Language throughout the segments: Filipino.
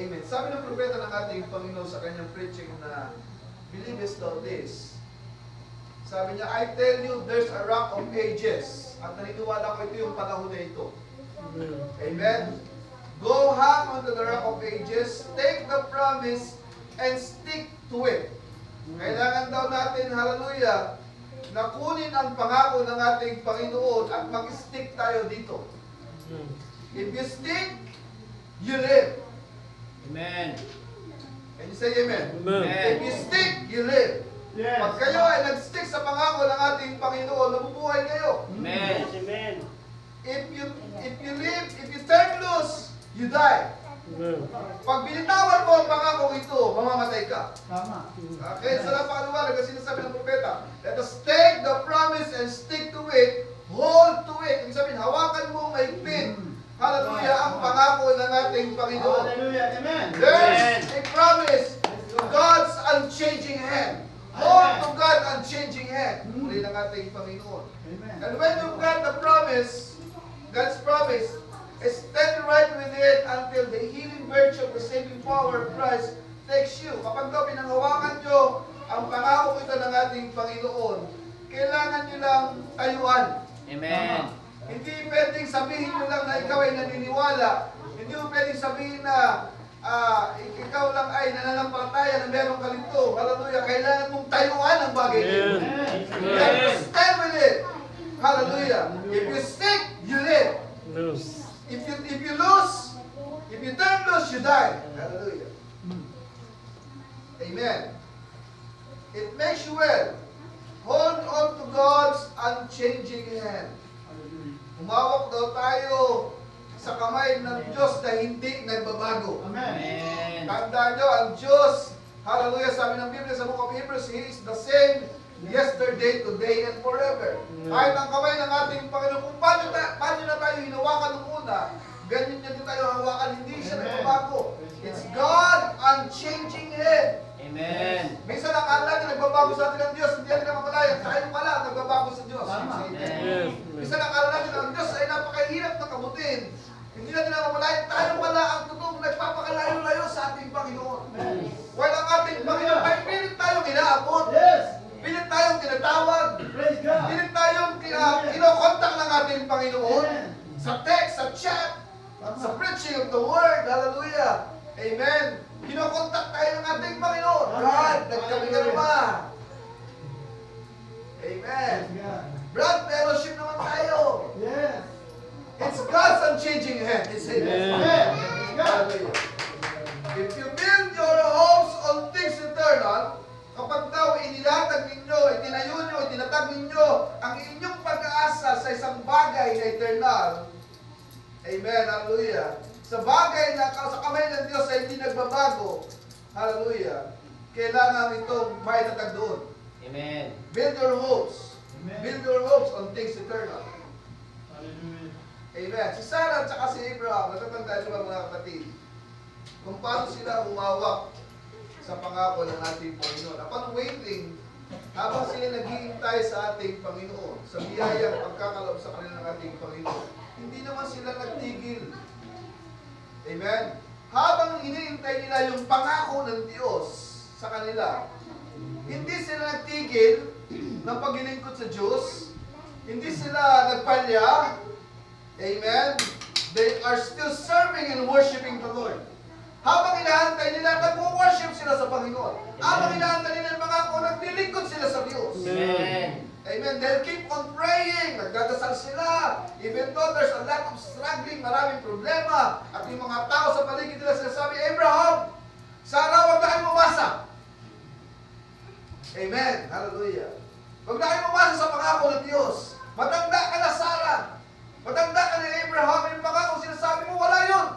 Amen. Sabi ng propeta ng ating Panginoon sa kanyang preaching na believe us on this. Sabi niya, I tell you, there's a rock of ages. At naniniwala ko ito yung panahon na ito. Amen. Go hang onto the rock of ages, take the promise, and stick to it. Kailangan daw natin, hallelujah, na kunin ang pangako ng ating Panginoon at mag-stick tayo dito. If you stick, you live. Amen. Can you say amen? Amen. If you stick, you live. Yes. Pag kayo ay nag-stick sa pangako ng ating Panginoon, nabubuhay kayo. Amen. Amen. If you live, if you turn loose, you die. Pag binitawan mo ang pangako ito, mamamatay ka. Tama. Okay, sa napakaliwanag kasi sinasabi ng propeta, let us take the promise and stick to it, hold to it. Ibig sabihin, hawakan mo mahigpit. Hallelujah, ang pangako ng ating Panginoon. Hallelujah. Amen. There's a promise, God's unchanging hand. Hold to God unchanging hand. Muli ng ating Panginoon. Amen. And when you've got the promise, God's promise, stand right with it until the healing virtue of the saving power of Christ takes you. Kapag daw pinanghawakan nyo ang pangako ito ng ating Panginoon, kailangan nyo lang tayuan. Amen. Hindi pwedeng sabihin nyo lang na ikaw ay naniniwala. Hindi mo pwedeng sabihin na ikaw lang ay nananampalataya na meron ka nito. Hallelujah. Kailangan mong tayuan ang bagay nito. You have to stand with it. Hallelujah. If you stick, you live. If you lose, if you turn loose, you die. Hallelujah. Amen. It makes you well. Hold on to God's unchanging hand. Humawak daw tayo sa kamay ng Diyos na hindi nagbabago. Amen. Tandaan nyo, ang Diyos, hallelujah, sabi ng Biblia sa Book of Hebrews, He is the same yesterday, today, and forever. Kahit ang kamay ng ating Panginoon, kung paano na tayo hinawakan nung una, ganyan niya din tayo hawakan, hindi siya nagbabago. It's God unchanging hand. Amen. Minsan akala natin nagbabago sa atin ang Diyos, hindi natin namamalayan, tayo pala ang nagbabago sa Diyos. Tama. Amen. Minsan akala natin ang Diyos ay napakahirap na kamutin. Hindi natin namamalayan, tayo pala ang totoong nagpapakalayo-layo sa ating Panginoon. While ang ating Panginoon ay pilit tayong inaabot. Yes. Pilit tayong tinatawag. Praise God. Pilit tayong kinokontak ng ating Panginoon. Sa text, sa chat, sa preaching of the Word. Hallelujah. Amen. Kinokontak tayo ng ating Panginoon. God, nagkami ka naman. Amen. Praise God. Blood fellowship naman tayo. Yes. It's God's unchanging hand. It's His. Amen. Hallelujah. If you build your homes on things eternal, kapag daw inilatag ninyo, itinayo nyo, itinatag ninyo ang inyong pag-aasa sa isang bagay na eternal, amen, hallelujah, sa bagay na sa kamay ng Diyos ay hindi nagbabago, hallelujah, kailangan itong maitatag doon. Amen. Build your hopes. Amen. Build your hopes on things eternal. Hallelujah. Amen. Si Sarah at saka si Abraham, natatandaan nyo ba mga kapatid? Kung paano sila humawak sa pangako ng ating Panginoon. Upon waiting, habang sila naghihintay sa ating Panginoon, sa biyayang pagkakaloob sa kanila ng ating Panginoon, hindi naman sila nagtigil. Amen? Habang hinihintay nila yung pangako ng Diyos sa kanila, hindi sila nagtigil ng paglilingkod sa Diyos, hindi sila nagpalya. Amen? They are still serving and worshiping the Lord. Habang inaantay nila, nag-worship sila sa Panginoon. Habang inaantay nila ang pangako, naglilingkod sila sa Diyos. Amen. Amen. They'll keep on praying. Nagdadasal sila. Even though there's a lot of struggling, maraming problema. At yung mga tao sa paligid nila sinasabi, Abraham, Sarah, huwag na kayo umasa. Amen. Hallelujah. Huwag na kayo umasa sa pangako ng Diyos. Matanda ka na, Sarah. Matanda ka na, Abraham. Yung pangako sinasabi mo, wala yun.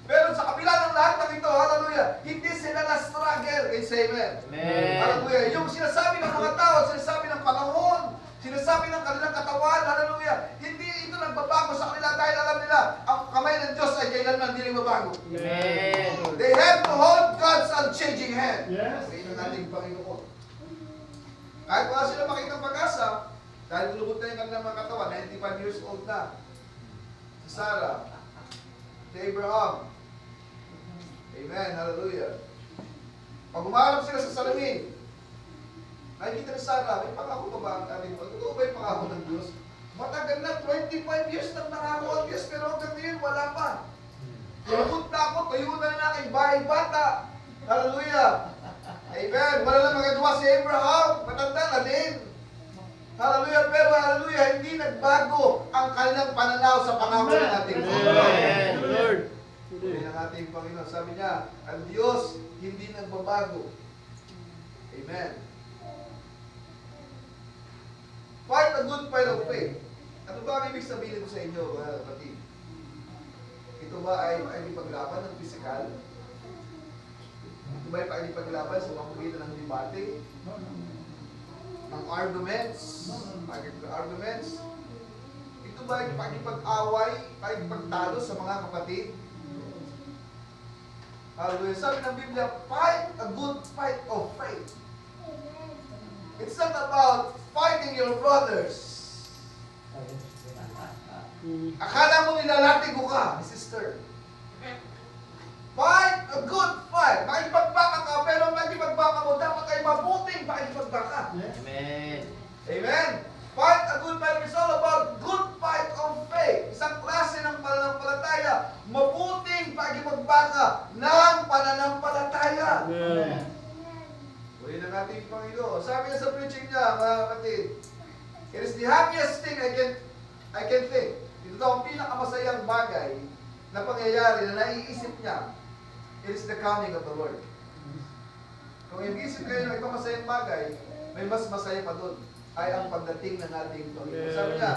Pero sa kabila ng lahat ng ito, hallelujah, hindi sila na-struggle. Can you say amen? Amen. Hallelujah. Yung sinasabi ng mga tao, sinasabi ng panahon, sinasabi ng kanilang katawan, hallelujah, hindi ito nagbabago sa kanila dahil alam nila, ang kamay ng Diyos ay kailanman hindi nagbabago. Amen. They have to hold God's unchanging hand. Yes. Sa ng ating Panginoon. Kahit wala sila makitang pag-asa, dahil lulubot na yung kanilang mga katawan, 95 years old na. Si Sarah, si Abraham, Amen. Hallelujah. Pag umarap sila sa salamin, nakikita ni Sarah, may pangako pa ba ang ating Panginoon? Totoo ba yung pangako ng Diyos? Matagal na, 25 years nang nangako ang Diyos, pero hanggang ngayon wala pa. Lubot na ako, tuyo na na aking bahay bata. Hallelujah. Amen. Wala na magagawa si Abraham. Matanda na din. Hallelujah. Pero hallelujah, hindi nagbago ang kanilang pananaw sa pangako ng ating Amen. Lord. Sabi ng ating Panginoon, sabi niya, ang Diyos hindi nagbabago. Amen. Fight a good fight of faith. Ano ba ang ibig sabihin ko sa inyo, mga kapatid? Ito ba ay pakikipaglaban ng pisikal? Ito ba ay pakikipaglaban sa pamamagitan ng debate? Ng arguments? Arguments? Ito ba ay pakikipag-away, pakikipagtalo sa mga kapatid? Hallelujah. Sabi ng Biblia, fight a good fight of faith. It's not about fighting your brothers. Akala mo nilalatigo ka, sister. Fight a good fight. Makipagbaka ka, pero makipagbaka mo, dapat ay mabuting makipagbaka. Amen. Amen? Fight a good fight. It's all about good fight of faith. Isang klase ng pananampalataya. Mabuting pakipagbaka ng pananampalataya. Amen. Uli ng ating Panginoon. Sabi niya sa preaching niya, mga kapatid, it is the happiest thing I can think. Ito daw ang pinakamasayang bagay na pangyayari na naiisip niya. It is the coming of the Lord. Kung i-isip kayo ng ibang masayang bagay, may mas masaya pa doon ay ang pagdating ng ating Panginoon. Sabi niya,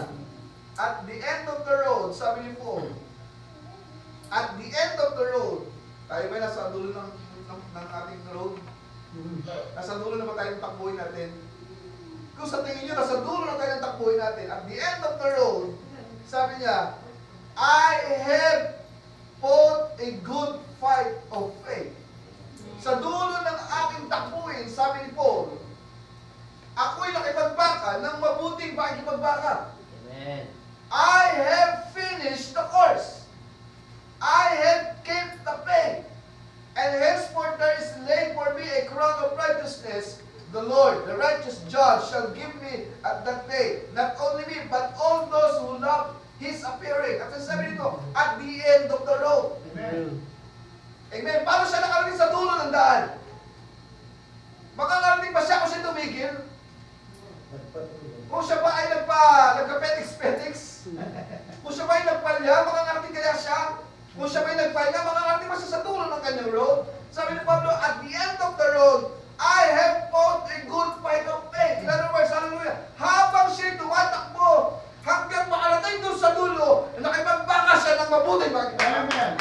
at the end of the road, sabi ni Paul, at the end of the road, tayo ba nasa dulo ng ating road? Nasa dulo na ba tayong takbuhin natin? Kung sa tingin nyo, nasa dulo na tayong takbuhin natin, at the end of the road, sabi niya, I have fought a good fight of faith. Sa dulo ng aking takbuhin, sabi ni Paul, ako'y nakipagbaka ng mabuting pakipagbaka. Amen. I have finished the course. I have kept the faith. And henceforth there is laid for me a crown of righteousness. The Lord, the righteous judge, shall give me at that day, not only me, but all those who love His appearing. At sabi nito, at the end of the road. Amen. Amen. Paano siya nakarating sa dulo ng daan? Makakarating ba siya kung siya tumigil? Kung siya ba ay nagka-petix-petix? Kung siya ba ay nagpalya, makakarating kaya siya? Kung siya ba ay nagpahinga, makakarating ba siya sa dulo ng kanyang road? Sabi ni Pablo, at the end of the road, I have fought a good fight of faith. In other words, hallelujah, habang siya tumatakbo, hanggang makarating doon sa dulo, nakipagbaka siya ng mabuting bagay. Amen.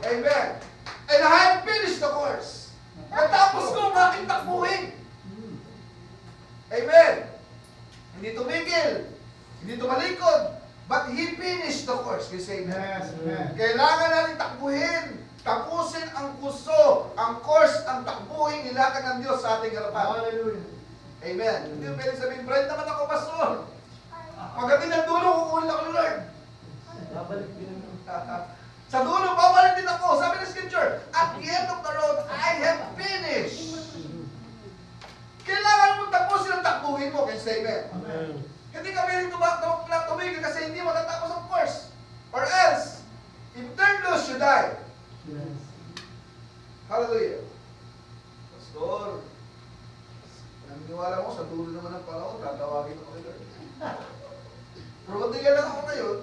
Amen. And I have finished the course. Natapos ko ang aking takbuhin. Amen. Hindi tumigil. Hindi tumalikod. But He finished the course. You say amen. Yes, amen. Kailangan natin takbuhin. Tapusin ang gusto, ang course, ang takbuhin, nilakad ng Diyos sa ating harapan. Hallelujah. Amen. Hindi mo pwede sabihin, Brent naman ako, Pastor. Pagdating ng dulo, kukunin ako ng Lord. Babalik din naman. Sa dulo, babalik din ako. Sabi ng Scripture, at the end of the road, I have finished. Kailangan mo tapusin ang takbuhin mo. Can you say amen? Amen. Hindi ka pwedeng tumigil kasi hindi matatapos ang course. Or else, if turn loose, you die. Yes. Hallelujah. Pastor, naniniwala mo, sa dulo naman ng panahon, tatawagin ako kay Lord. Prodigal lang ako ngayon,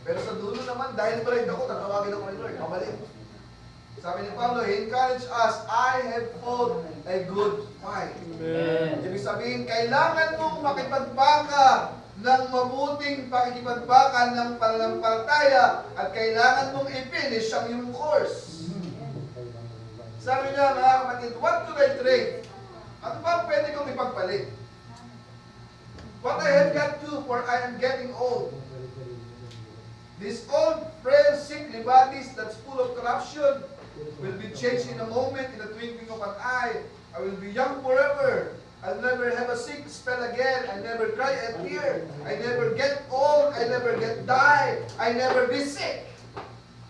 pero sa dulo naman, dahil bride ako, tatawagin ako kay Lord. Pabalik. Sabi ni Pablo, He encouraged us, I have fought a good fight. Amen. Ibig sabihin, kailangan mong makipagbaka ng mabuting pakikipagbaka ng pananampalataya at kailangan mong i-finish ang iyong course. Sabi niya, mga kapatid, what do I trade? Ano ba pwede kong ipagpalit? What I have got to, for I am getting old. These old, frail, sickly bodies that's full of corruption will be changed in a moment, in the twinkling of an eye. I will be young forever. I'll never have a sick spell again. I never cry a tear. I never get old. I never get die. I never be sick.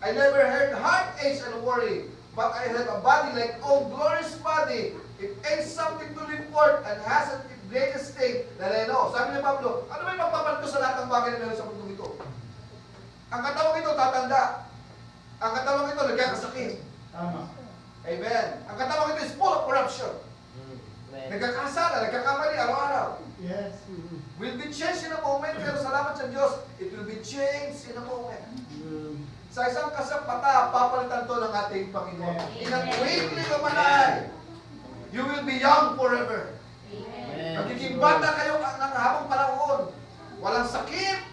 I never heard heartaches and worry, but I have a body like oh glorious body. It ain't something to report and hasn't the greatest state that I know. Sabi ni Pablo, ano ba yung magpapalit ko sa lahat ng bagay na meron sa mundong ito? Ang katawang ito tatanda. Ang katawang ito nagkakasakit. Tama. Amen. Ang katawang ito is full of corruption. Amen. Nagkakasala, nagkakamali araw-araw. Yes. Will be changed in a moment, pero salamat sa Diyos, it will be changed in a moment. Sa isang kasapata, papalitan to ng ating Panginoon. In a twinkling of an eye, you will be young forever. Amen. Magiging bata kayo ng habang panahon. Walang sakit.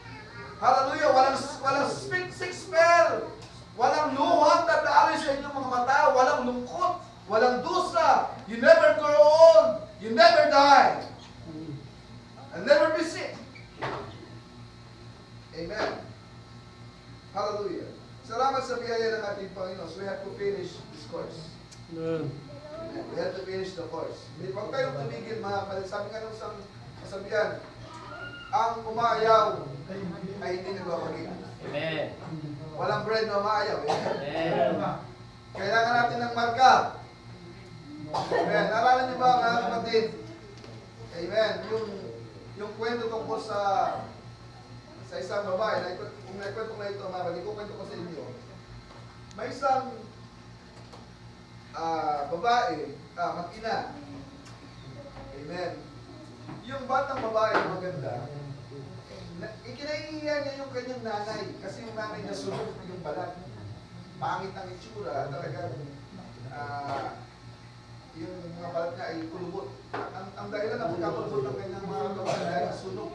Hallelujah. Walang sick spell. Walang luhang dadaanin sa inyong mga mata. Walang lungkot. Walang dusa. You never grow old. You never die. And never be sick. Amen. Hallelujah. Salamat sa biyaya ng ating Panginoon. So we have to finish this course. Amen. We have to finish the course. Hindi huwag kayong tumigil mga kapatid. Sabi nga nung isang kasabihan, ang umaayaw ay hindi nagwawagi. Amen. Walang bread na umaayaw. Amen. Kailangan natin ng marka. Amen. Naalala niyo ba mga kapatid? Amen. Yung kwento tungkol sa isang babae, kung naikwento ko na ito, mga kapatid, kukwento ko sa inyo. May isang babae, mag-ina. Amen. Yung batang babae na maganda, ikinahihiya niya yung kanyang nanay kasi yung nanay niya sunod yung balat. Pangit ang itsura, talagang yung mga balat niya ay kulubot. Ang dahilan na pagkakulubot ng kanyang mga babae dahil sunog.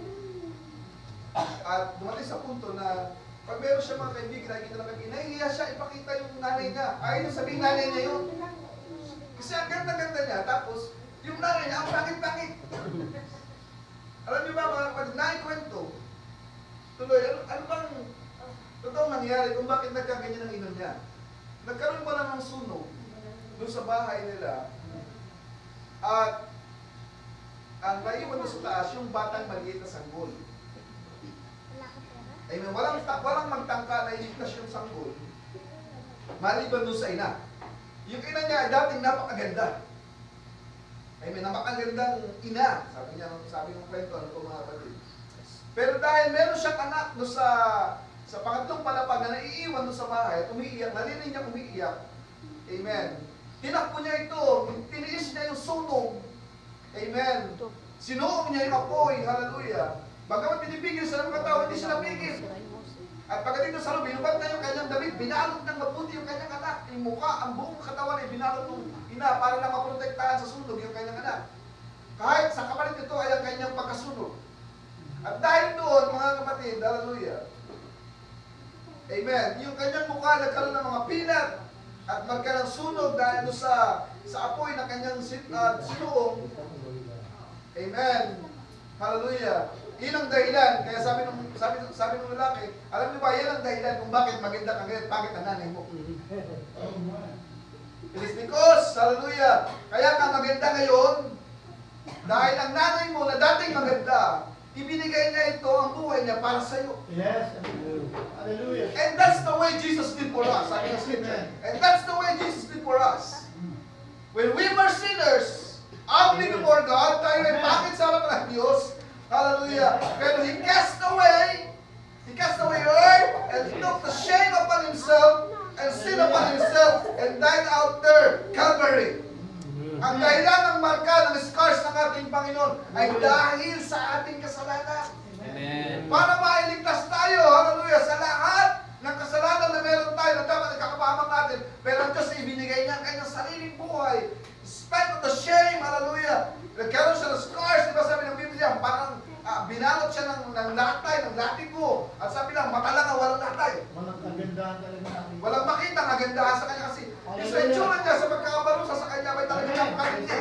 At dumating sa punto na pag meron siya mga kaibigan, nakikita na kaibigan, nahihiya siya ipakita yung nanay niya. Ayaw niya sabihin nanay niya yun. Kasi ang ganda-ganda niya, tapos yung nanay niya, ang pangit-pangit. Alam niyo ba mga kapatid, naikwento, tuloy, ano bang totoong nangyari kung bakit nagkaganyan ang inon niya? Nagkaroon pa lang ng sunog doon sa bahay nila at ang naiwan na sa taas, yung batang maliit na sanggol. Amen. Walang magtangka na iligtas yung sanggol. Maliban doon sa ina. Yung ina niya ay dating napakaganda. Amen. Napakagandang ina. Sabi ng kwento, ano po mga kapatid. Pero dahil meron siyang anak doon sa pangatlong palapag na naiiwan doon sa bahay at umiiyak, narinig niya umiiyak. Amen. Tinakbo niya ito. Tiniis niya yung sunog. Amen. Sinuong niya yung apoy. Hallelujah. Bagamat pinipigil sa mga tao, hindi siya napigil. At pagdating sa loob, binubad na yung kanyang damit, binalot ng mabuti yung kanyang anak. Yung mukha, ang buong katawan ay binalot ng ina para lang maprotektahan sa sunog yung kanyang anak. Kahit sa kapalit nito ay ang kanyang pagkasunog. At dahil doon, mga kapatid, hallelujah. Amen. Yung kanyang mukha nagkaroon ng mga pinat at magkaroon ng sunog dahil doon sa apoy na kanyang sinuong. Amen. Hallelujah. Yun ang dahilan. Kaya sabi ng lalaki, alam niyo ba, yan ang dahilan kung bakit maganda kang ganyan, bakit ang nanay mo. It is because, hallelujah, kaya ka maganda ngayon, dahil ang nanay mo na dating maganda, ibinigay niya ito ang buhay niya para sa iyo. Yes. Hallelujah. And that's the way Jesus did for us. Sabi ng scripture. And that's the way Jesus did for us. When we were sinners, ugly before God, tayo ay pangit sa harapan ng Diyos. Hallelujah. Pero He cast away earth and He took the shame upon Himself and sin upon Himself and died out there, Calvary. Ang dahilan ng marka ng scars ng ating Panginoon ay dahil sa ating kasalanan. Amen. Para mailigtas tayo, hallelujah, sa lahat ng kasalanan na meron tayo na dapat nagkakapahamak natin. Pero ang Diyos ay ibinigay niya ang kanyang sariling buhay. Spite of the shame, hallelujah. Nagkaroon siya ng scars, di ba sabi ng Biblia, parang binalot siya ng latay, ng latigo. At sabi lang, mata lang ang walang latay. Walang kagandahan talaga natin. Walang makita ang kagandahan sa kanya kasi yung sa itsura niya, sa pagkakabarusa sa kanya, may talagang napakagindi.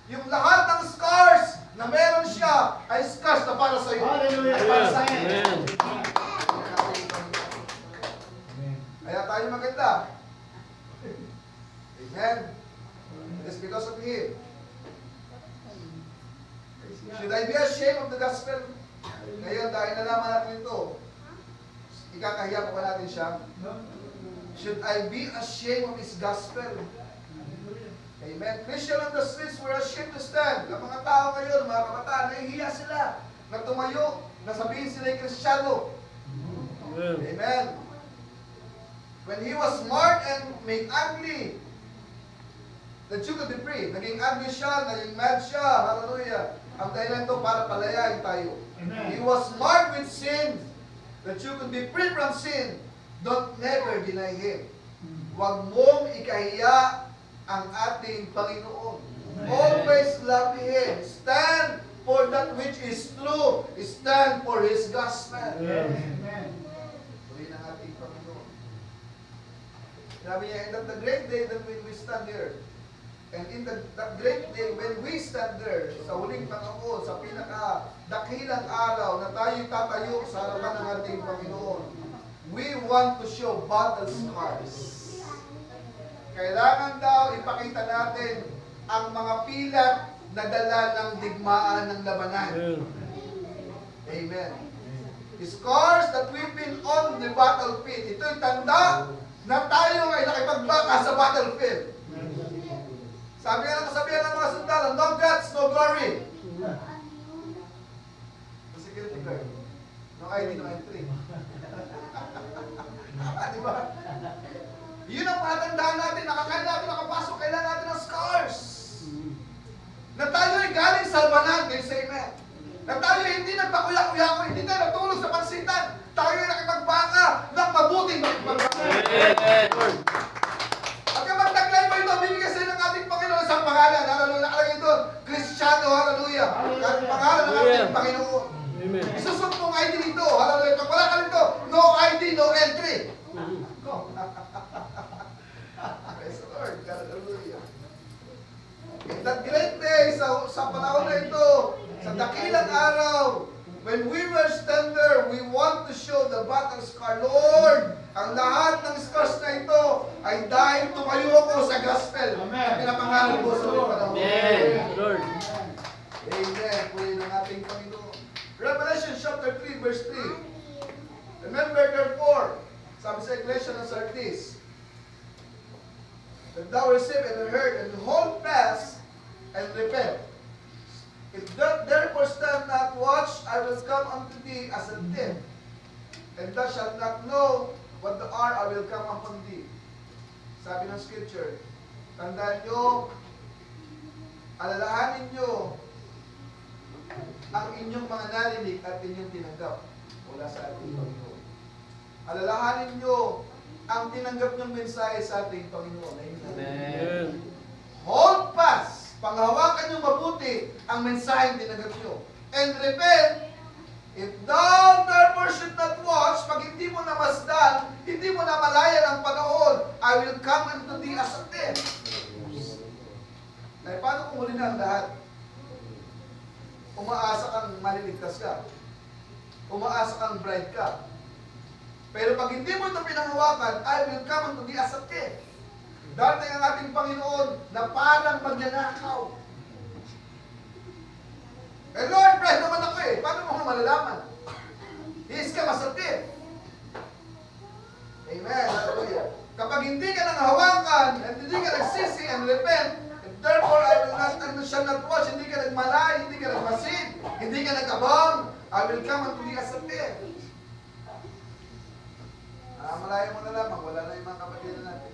Yung lahat ng scars na meron siya ay scars na para sa iyo. Hallelujah. Ay para sa akin. Amen. Kaya tayo maganda. Amen. It is because of Him. Should I be ashamed of the gospel? Ngayon, dahil nalaman natin ito, Ikakahiya pa ba natin siya? Should I be ashamed of His gospel? Amen. Christian on the streets were ashamed to stand. Ang mga tao ngayon, mga kabataan, nahihiya sila na tumayo, na sabihin sila ay Kristiyano. Amen. When he was marked and made ugly, that you could be free. Naging ugly siya, naging mad siya. Hallelujah. Ang dahilan ito para palayain tayo. Amen. He was marked with sin, that you could be free from sin. Don't never deny Him. Huwag mong ikahiya ang ating Panginoon. Always love Him. Stand for that which is true. Stand for His gospel. Amen. Purihin ang ating Panginoon. Sabi niya, and that the great day that when we stand here, and in that great day when we stand there, sa huling panahon, sa pinaka-dakilang araw na tayo tatayo sa harapan ng ating Panginoon, we want to show battle scars. Kailangan daw ipakita natin ang mga pilat na dala ng digmaan ng labanan. Amen. Scars that we've been on the battlefield. Ito'y tanda na tayo ay nakipagbaka sa battlefield. Sabi nga ng kasabihan ng mga sundalo, no guts, no glory. No security guard. No ID, no entry. Diba? Yun ang patandaan natin, nakakain natin, nakapasok, kailangan natin ng scars. Na tayo ay galing sa albanan, kayo say amen. Na tayo ay hindi nagpakuya-kuya ko, hindi tayo natulog sa pansitan. Tayo ay nakipagbaka ng mabuting makipagbaka. At kapag taglay mo ito, bibigay sa ng ating Panginoon sa pangalan. Hallelujah, nakalagay doon, Kristiyano, hallelujah. At pangalan ng ating Panginoon. Isusot mong ID dito, hallelujah. Pag wala ka dito, no ID, no entry. Praise the Lord, hallelujah. In that great day, sa panahon na ito, sa dakilang araw, when we will stand there, we want to show the battle scar. Lord, ang lahat ng scars na ito ay dahil tumayo ako sa gospel na pinapangalan ko sa panahon. Amen. Lord. Amen. Puri ng ating Panginoon. Revelation chapter 3, verse 3. Remember therefore, sabi sa iglesia ng Sardis, that thou receive and heard and hold fast and repent. If thou therefore stand not, watch, I will come unto thee as a thief, and thou shalt not know what the hour I will come upon thee. Sabi ng scripture, tandaan nyo, alalahanin nyo ang inyong mga narinig at inyong tinanggap mula sa ating Panginoon. Alalahanin nyo ang tinanggap nyong mensahe sa ating Panginoon. Amen. Hold fast. Panghawakan nyo mabuti ang mensaheng tinanggap nyo. And repent. If thou therefore should not watch, pag hindi mo namasdan, hindi mo namalayan ang panahon, I will come unto thee as a thief. Ay, paano kung huli na ang lahat? Umaasa kang maliligtas ka. Umaasa kang bride ka. Pero pag hindi mo ito pinanghawakan, I will come unto thee as a thief. Darating ang ating Panginoon na parang magnanakaw. Eh Lord, bride naman ako eh. Paano mo malalaman? He is come as a thief. Amen. Hallelujah. Kapag hindi ka nang hawakan, at hindi ka nagsisi and repent, and therefore I will not, and shall not watch, hindi ka nagmalay, hindi ka nagmasid, hindi ka nagabang, I will come unto thee as a thief. Malaya mo na lamang, wala na yung mga kapatid natin.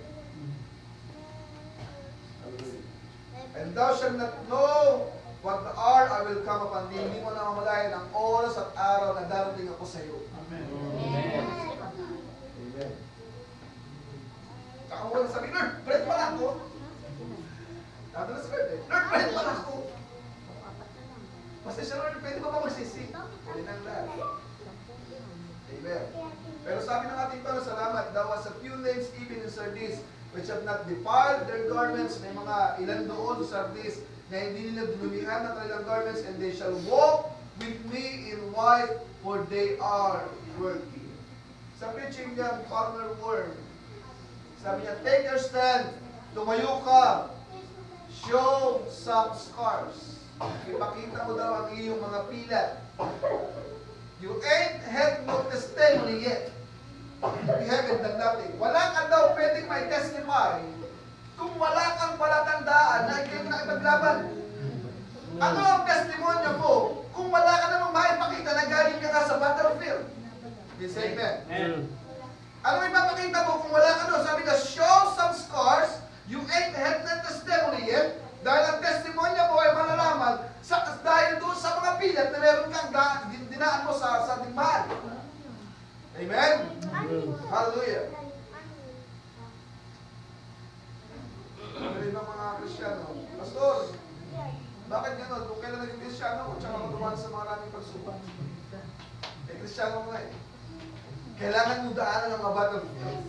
And thou shalt not know what the hour I will come upon thee. Hindi mo na mamalayan ang oras at araw na darating ako sa iyo. Amen. Amen. Saka mo na sabi, Lord, bread pala ako. Sabi na sa Lord eh, Lord, bread pala ako. Basta siya, Lord, pwede ba magsisi? Pwede nang lahat. Amen. Pero sabi ng ating Panginoon, salamat, there was a few names even in Sardis which have not defiled their garments. May mga ilan doon sa Sardis na hindi nila dinumihan ng kanilang garments, and they shall walk with me in white, for they are worthy. Sa preaching niya, Farmer Worm, sabi niya, take your stand, tumayo ka, show some scars. Ipakita mo daw ang iyong mga pilat. You ain't had no testimony yet. in heaven than nothing. Wala ka daw pwedeng may testify kung wala kang palatandaan na ikaw yung nakipaglaban. Ano ang testimonya mo kung wala ka namang maipakita na galing ka sa battlefield? Yes, amen. Amen. Ano ipapakita mo kung wala ka doon? Sabi niya, show some scars, you ain't had that testimony yet. Dahil ang testimonya mo ay malalaman dahil doon sa mga pilat na meron kang dinaan mo sa digmaan. Amen? Hallelujah. Ano rin ng mga Kristiyano? Pastor, bakit gano'n? Kung kailan naging Kristiyano ko, tsaka ako dumaan sa maraming pagsubok. Kristiyano mo eh. Kailangan mo daanan ng mga battlefield.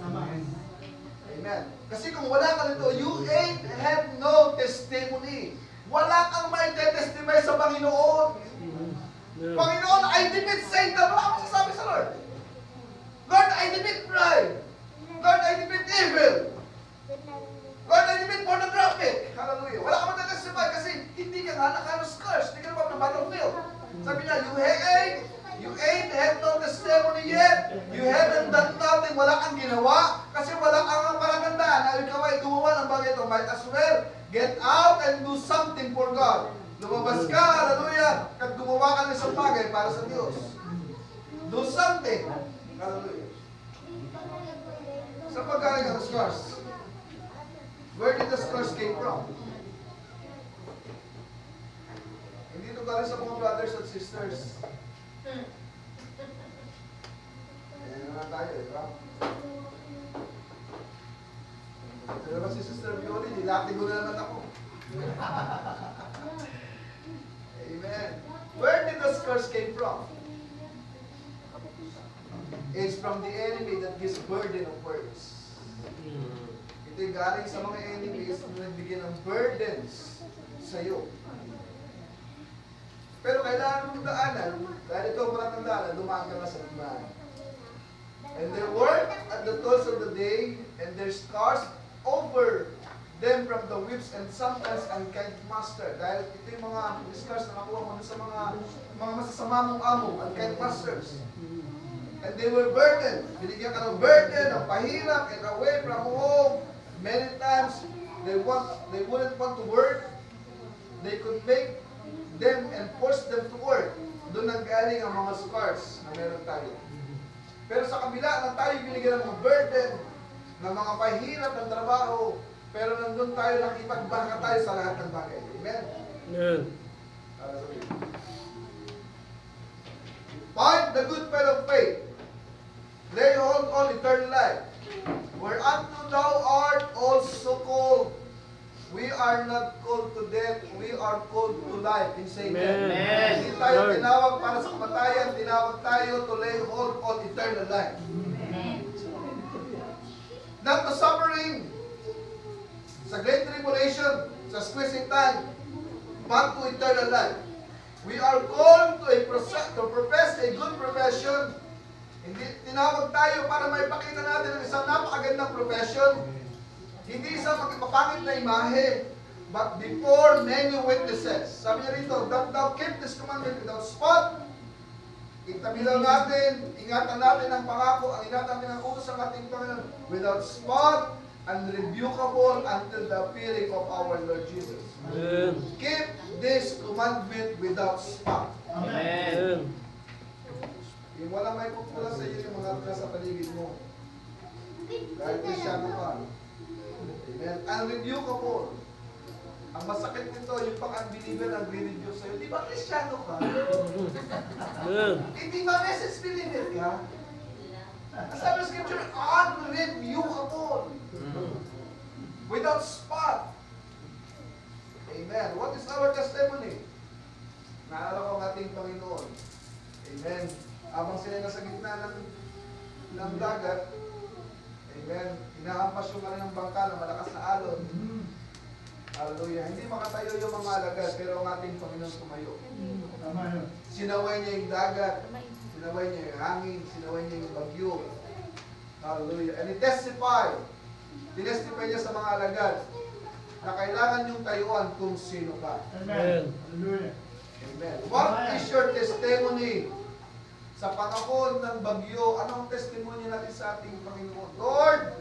Amen. Kasi kung wala ka nito, you ain't have no testimony. Wala kang may testimony sa Panginoon. Panginoon, I defeat Satan. Wala kang masasabi sa Lord. Lord, I defeat pride. Lord, I defeat evil. Lord, I defeat pornographic. Hallelujah. Wala kang matatestify kasi hindi ka nga naka-scars. Hindi ka naman ng battlefield. Sabi niya, you ain't have no testimony yet. You haven't done nothing. Wala kang ginawa. Kasi wala kang palatandaan na ikaw ay gumawa ng bagay ito. Might as well get out and do something for God. Lumabas ka, hallelujah, at gumawa ka ng isang bagay para sa Diyos. Do something. Hallelujah. Saan pagkaling ang scars? Where did the scars came from? Hindi ito galing sa mga brothers at sisters. Ayan naman tayo, di ba? Ito naman si Sister Violi, nilaki ko na naman ako. Amen. Where did the scars came from? It's from the enemy that gives burden of words. Ito yung galing sa mga enemies na nagbigay ng burdens sa iyo. Pero kailangan mong daanan, dahil ito ang palatandaan, dumaan ka na sa digmaan. And they work at the toils of the day, and their scars over them from the whips and sometimes unkind master. Dahil ito yung mga scars na nakuha mo sa mga masasama mong amo, unkind masters. And they were burdened. Binigyan ka ng burden, ng pahirap, and away from home. Many times, they wouldn't want to work. They could make them and force them to work. Doon nanggaling ang mga scars na meron tayo. Pero sa kabila na tayo binigyan ng mga burden, ng mga pahirap ng trabaho, pero nandun tayo nakipagbaka tayo sa lahat ng bagay. Amen? Amen. Fight the good fight of faith. Lay hold on eternal life. Whereunto thou art also called. We are not called to death, we are called to life. In saying that, hindi tayo tinawag para sa kamatayan, tinawag tayo to lay hold on eternal life. Not the suffering, sa great tribulation, sa squeezing time, but to eternal life. We are called to profess a good profession. Hindi tinawag tayo para maipakita natin ang isang napakagandang profession. Hindi isang magpapangit na imahe, but before many witnesses. Sabi niya rito, that thou keep this commandment without spot. Itabilang natin, ingatan natin ang pangako, ang ingatan natin ang utos ng ating Panginoon, without spot, unrebukable until the appearing of our Lord Jesus. Amen. Keep this commandment without spot. Amen. Yung walang may pupula sa iyo yung mga nasa paligid mo. Dahil Kristyano ka. Amen. Unrebukable. Ang masakit nito, yung pang-unbeliever ang re-review sa'yo. Di ba Kristyano ka? Amen. Hindi ba message believer ka? Sabi ng scripture, unrebukable. Without spot. Amen. What is our testimony? Naalala ko ang ating Panginoon. Amen. Habang sila nasa gitna ng dagat, amen, inahampas yung kanilang bangka na malakas na alon. Hallelujah. Hindi makatayo yung mga alagad, pero ang ating Panginoon tumayo. Sinaway niya yung dagat, sinaway niya yung hangin, sinaway niya yung bagyo. Hallelujah. And he testified, tinestify niya sa mga alagad na kailangan yung tayuan kung sino ka. Amen. Hallelujah. Amen. What is your testimony Sa panahon ng bagyo, ano ang testimony natin sa ating Panginoon? Lord!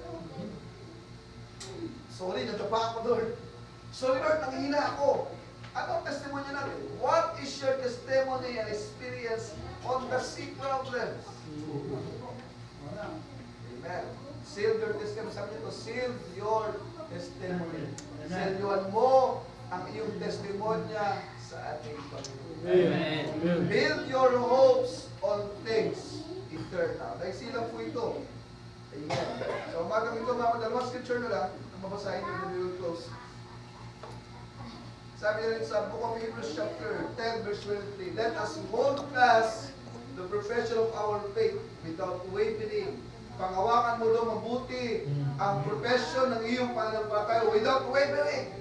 Sorry, natapa ako, Lord. Sorry, Lord, nanghihina ako. Ano ang testimony natin? What is your testimony and experience on the sea problems? Amen. Seal your testimony. Sabi nito, seal your testimony. Sealyuan mo ang iyong testimonya sa ating Panginoon. Amen. Amen. Build your hopes on things eternal. Nagsilang po ito. Amen. So, umagang ito, mga dalawang scripture na lang, ang mabasahin nyo, and we will close. Sabi na rin sa Book of Hebrews chapter 10 verse 23, let us hold fast the profession of our faith without wavering. Pangawakan mo daw mabuti ang profession ng iyong pananampalataya without wavering.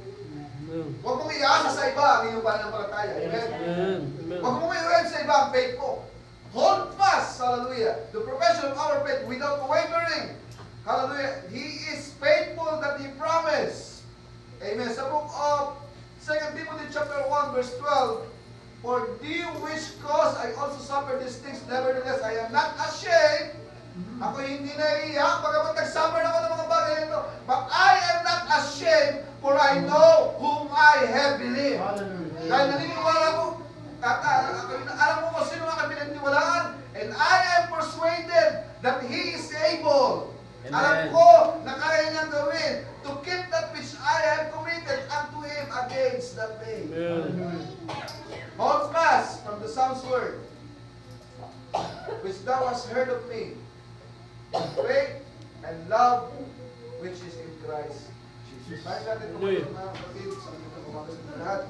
Huwag mong iasa sa iba ang iyong pananampalataya. Amen? Amen. Amen. Huwag mong i-wave sa iba ang faith mo. Hold fast, hallelujah, the profession of our faith without wavering. Hallelujah. He is faithful that He promised. Amen. Sa book of 2 Timothy chapter 1 verse 12, for thee which cause I also suffer these things, nevertheless I am not ashamed. Ako hindi naiiyak, bagamat nag-suffer ako ng mga bagay nito. But I am not ashamed, for I know whom I have believed. Hallelujah. Dahil naniniwala ko, alam mo kung sino ang aking pinagtiwalaan, and I am persuaded that He is able. Amen. Alam ko na kaya niyang gawin to keep that which I have committed unto Him against that day. Amen. Hold fast from the Psalm's word, which thou hast heard of me, in faith and love which is in Christ Jesus. Tayo natin tumayo mga kapatid sa ating umaga sa lahat.